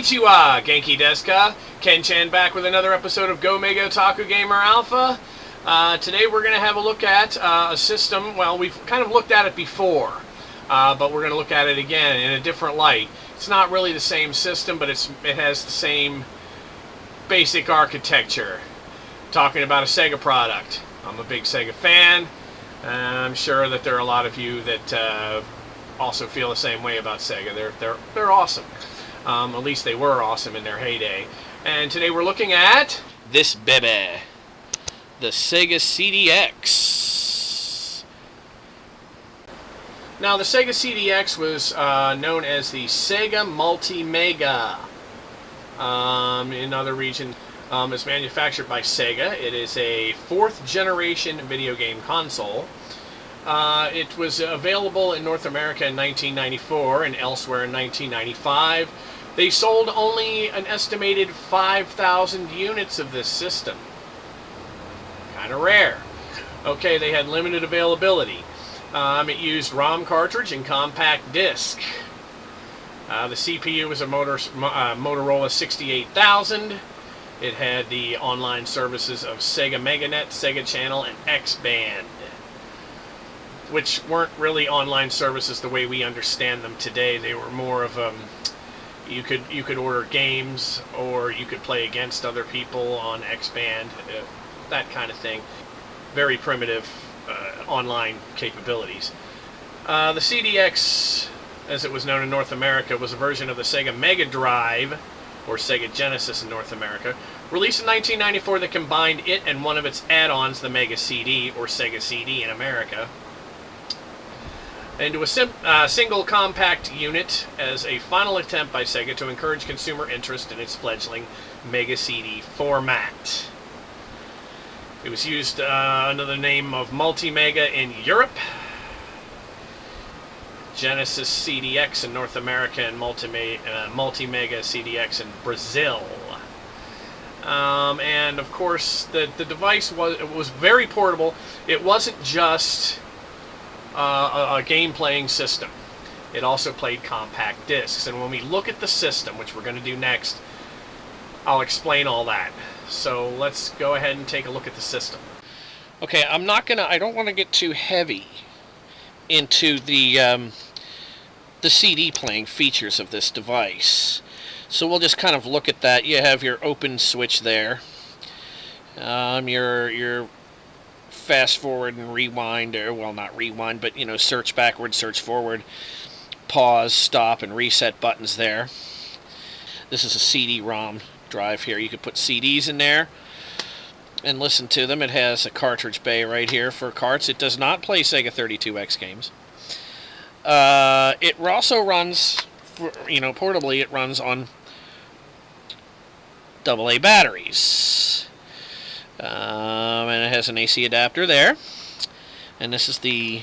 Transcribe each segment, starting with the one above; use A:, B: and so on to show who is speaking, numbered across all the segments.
A: Konnichiwa, Genki desu ka? Ken-chan back with another episode of Go Mega OTAKU Gamer Alpha. Today we're going to have a look at a system, well, we've kind of looked at it before, but we're going to look at it again in a different light. It's not really the same system, but it has the same basic architecture. Talking about a Sega product. I'm a big Sega fan, and I'm sure that there are a lot of you that also feel the same way about Sega. They're awesome. At least they were awesome in their heyday. And today we're looking at this baby, the Sega CDX. Now the Sega CDX was known as the Sega Multi-Mega. In other regions, it's manufactured by Sega. It is a 4th generation video game console. It was available in North America in 1994 and elsewhere in 1995. They sold only an estimated 5,000 units of this system. Kind of rare. Okay, they had limited availability. It used ROM cartridge and compact disc. The CPU was a Motorola 68000. It had the online services of Sega MegaNet, Sega Channel, and X-Band, which weren't really online services the way we understand them today. They were more of you could order games, or you could play against other people on X-Band, that kind of thing. Very primitive online capabilities. The CDX, as it was known in North America, was a version of the Sega Mega Drive, or Sega Genesis in North America, released in 1994 that combined it and one of its add-ons, the Mega CD, or Sega CD in America, into a single compact unit as a final attempt by Sega to encourage consumer interest in its fledgling Mega CD format. It was used under the name of Multi-Mega in Europe, Genesis CDX in North America, and Multi-Mega CDX in Brazil. And of course, the device was very portable. It wasn't just a game-playing system. It also played compact discs. And when we look at the system, which we're going to do next, I'll explain all that. So let's go ahead and take a look at the system. Okay, I don't want to get too heavy into the CD playing features of this device. So we'll just kind of look at that. You have your open switch there. Your fast forward and rewind, or well, not rewind, but search backward, search forward, pause, stop, and reset buttons there. This is a CD-ROM drive here. You could put CDs in there and listen to them. It has a cartridge bay right here for carts. It does not play Sega 32X games. It also runs, portably, it runs on AA batteries. And it has an AC adapter there. And this is the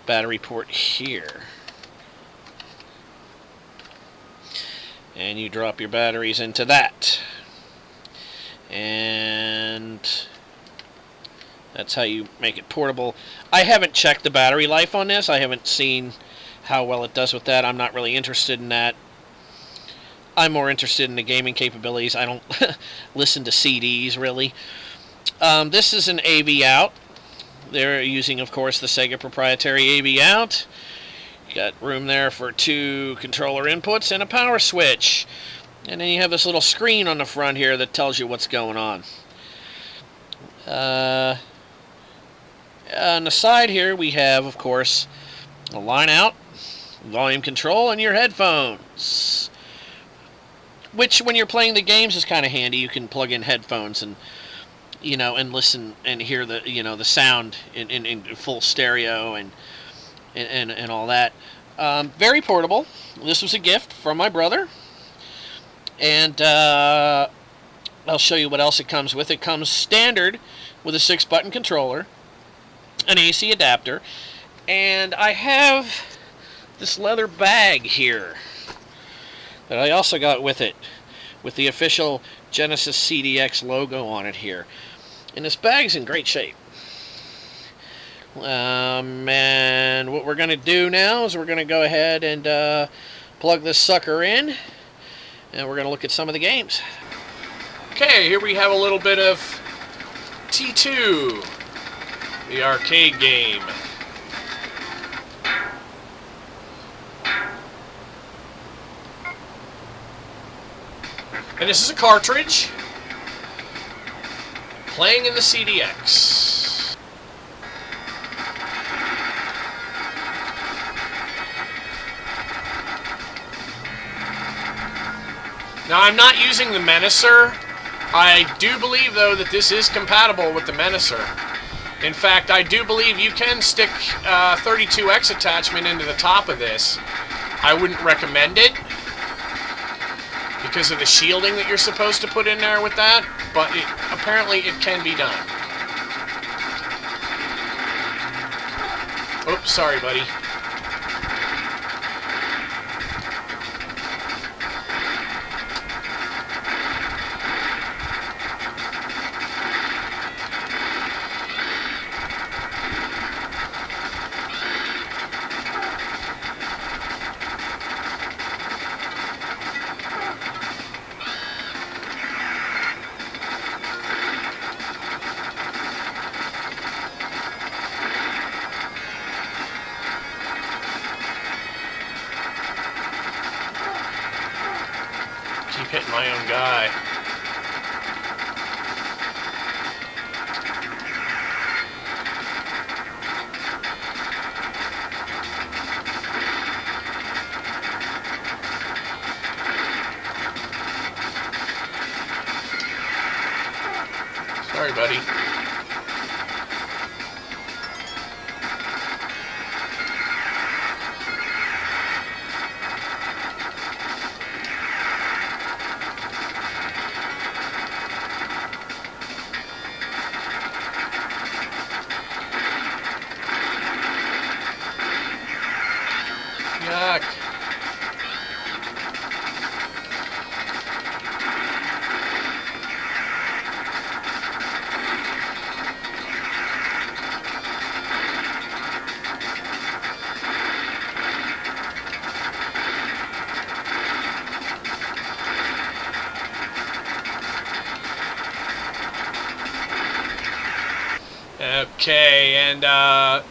A: battery port here. And you drop your batteries into that. And that's how you make it portable. I haven't checked the battery life on this. I haven't seen how well it does with that. I'm not really interested in that. I'm more interested in the gaming capabilities. I don't listen to CDs, really. This is an AV out. They're using, of course, the Sega proprietary AV out. Got room there for 2 controller inputs and a power switch. And then you have this little screen on the front here that tells you what's going on.
B: On the side here, we have, of course, a line out, volume control, and your headphones. Which, when you're playing the games, is kind of handy. You can plug in headphones and and listen and hear the the sound in full stereo and all that. Very portable. This was a gift from my brother, and I'll show you what else it comes with. It comes standard with a 6-button controller, an AC adapter, and I have this leather bag here that I also got with it, with the official Genesis CDX logo on it here. And this bag's in great shape. And what we're going to do now is we're going to go ahead and plug this sucker in, and we're going to look at some of the games.
A: Okay, here we have a little bit of T2, the arcade game. And this is a cartridge playing in the CDX. Now, I'm not using the Menacer. I do believe, though, that this is compatible with the Menacer. In fact, I do believe you can stick 32X attachment into the top of this. I wouldn't recommend it because of the shielding that you're supposed to put in there with that, but apparently it can be done. Oops, sorry, buddy. Keep hitting my own guy. Sorry, buddy. Yuck. Okay, and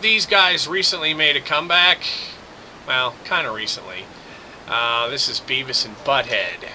A: these guys recently made a comeback. Well, kind of recently. This is Beavis and Butthead.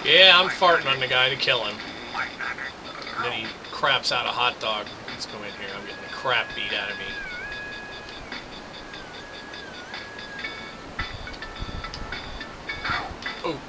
A: Yeah, I'm farting on the guy to kill him. And then he craps out a hot dog. Let's go in here. I'm getting the crap beat out of me. Oh.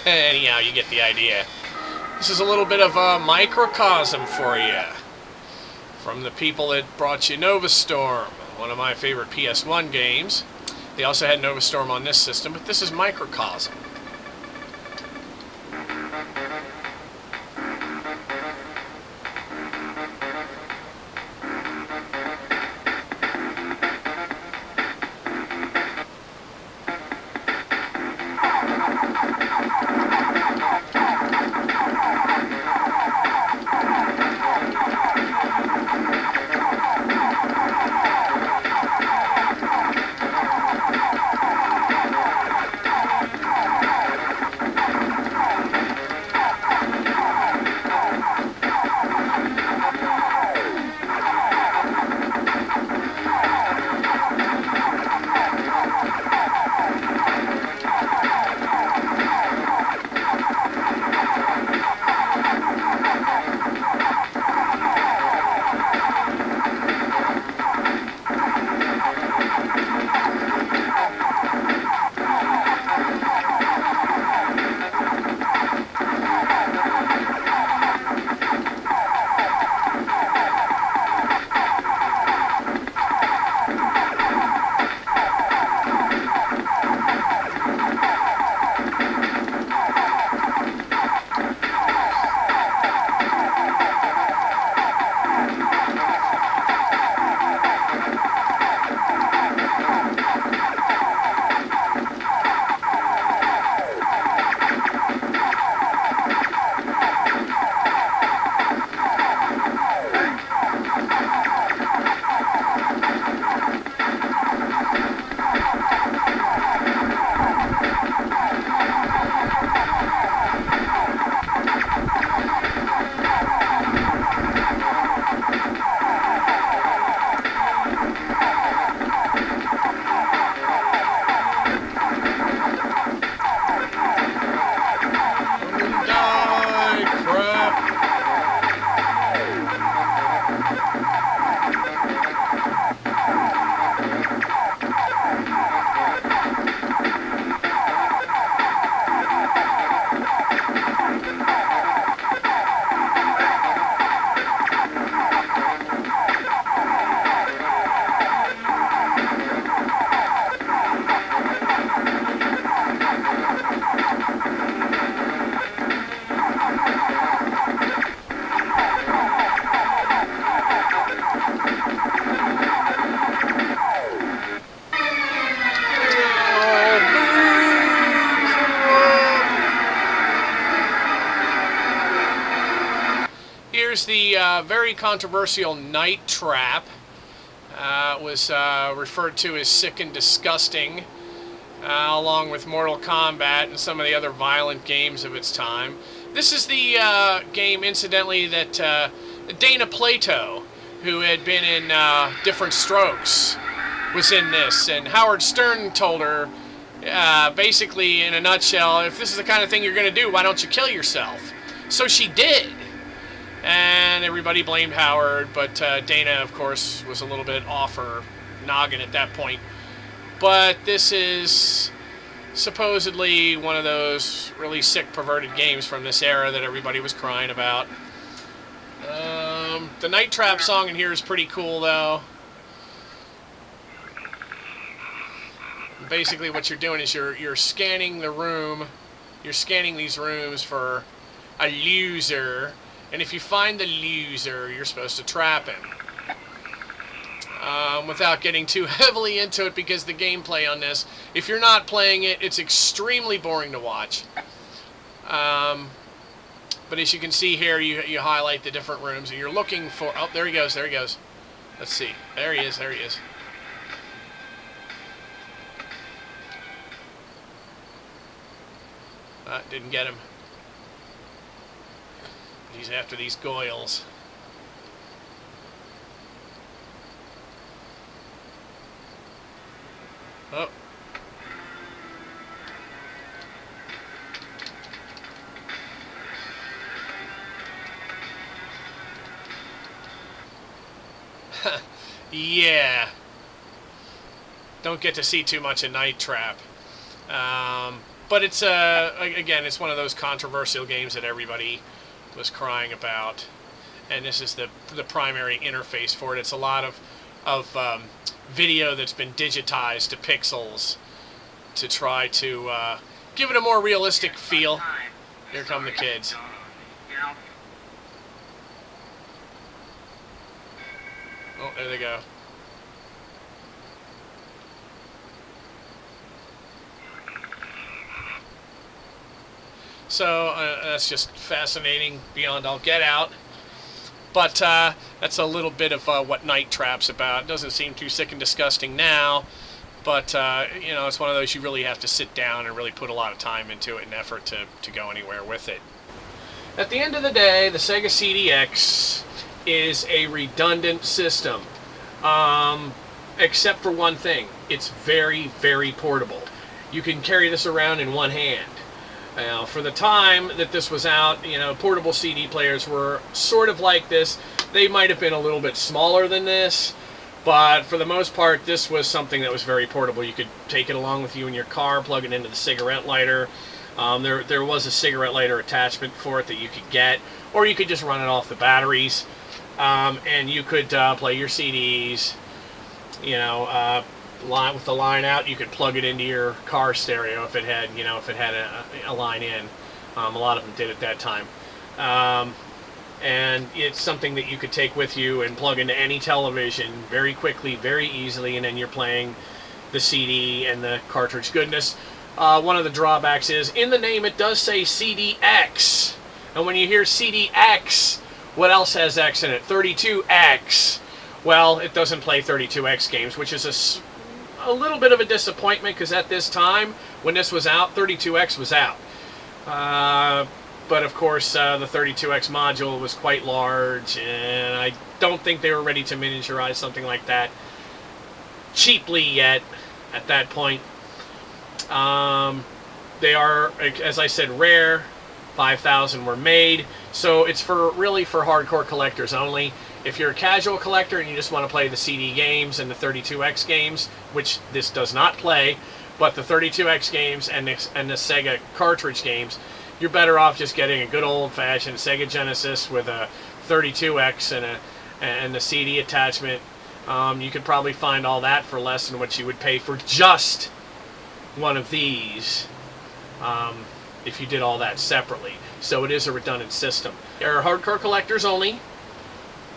A: Anyhow, you get the idea. This is a little bit of a microcosm for you from the people that brought you Nova Storm, one of my favorite PS1 games. They also had Nova Storm on this system, but this is microcosm. Here's the very controversial Night Trap. It was referred to as sick and disgusting, along with Mortal Kombat and some of the other violent games of its time. This is the game, incidentally, that Dana Plato, who had been in Different Strokes, was in this. And Howard Stern told her, basically, in a nutshell, if this is the kind of thing you're going to do, why don't you kill yourself? So she did. And everybody blamed Howard, but Dana, of course, was a little bit off her noggin at that point. But this is supposedly one of those really sick, perverted games from this era that everybody was crying about. The Night Trap song in here is pretty cool, though. Basically, what you're doing is you're scanning the room. You're scanning these rooms for a loser. And if you find the loser, you're supposed to trap him. Without getting too heavily into it, because the gameplay on this, if you're not playing it, it's extremely boring to watch. But as you can see here, you highlight the different rooms, and you're looking for... Oh, there he goes, there he goes. Let's see. There he is, there he is. Didn't get him. He's after these goyles. Oh. Don't get to see too much of Night Trap. But it's again, it's one of those controversial games that everybody was crying about, and this is the primary interface for it. It's a lot of video that's been digitized to pixels to try to give it a more realistic feel. Here come the kids. Oh, there they go. So that's just fascinating beyond all get out. But that's a little bit of what Night Trap's about. It doesn't seem too sick and disgusting now, but you know, it's one of those you really have to sit down and really put a lot of time into it and effort to go anywhere with it. At the end of the day, the Sega CDX is a redundant system, except for one thing. It's very, very portable. You can carry this around in one hand. Now, for the time that this was out, you know, portable CD players were sort of like this. They might have been a little bit smaller than this, but for the most part, this was something that was very portable. You could take it along with you in your car, plug it into the cigarette lighter. There was a cigarette lighter attachment for it that you could get, or you could just run it off the batteries, and you could play your CDs, you know, with the line out. You could plug it into your car stereo if it had, you know, a line in. A lot of them did at that time, and it's something that you could take with you and plug into any television very quickly, very easily, and then you're playing the CD and the cartridge goodness. One of the drawbacks is in the name it does say CDX, and when you hear CDX, what else has X in it? 32X. Well, it doesn't play 32X games, which is a little bit of a disappointment, because at this time, when this was out, 32X was out. But of course, the 32X module was quite large, and I don't think they were ready to miniaturize something like that cheaply yet at that point. They are, as I said, rare. 5,000 were made, so it's really for hardcore collectors only. If you're a casual collector and you just want to play the CD games and the 32X games, which this does not play, but the 32X games and the Sega cartridge games, you're better off just getting a good old-fashioned Sega Genesis with a 32X and the CD attachment. You could probably find all that for less than what you would pay for just one of these, if you did all that separately. So it is a redundant system. There are hardcore collectors only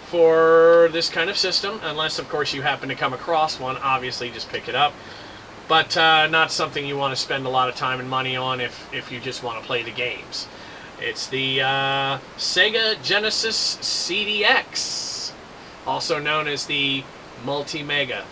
A: for this kind of system, unless of course you happen to come across one. Obviously just pick it up, but not something you want to spend a lot of time and money on if you just want to play the games. It's the Sega Genesis CDX, also known as the Multi-Mega.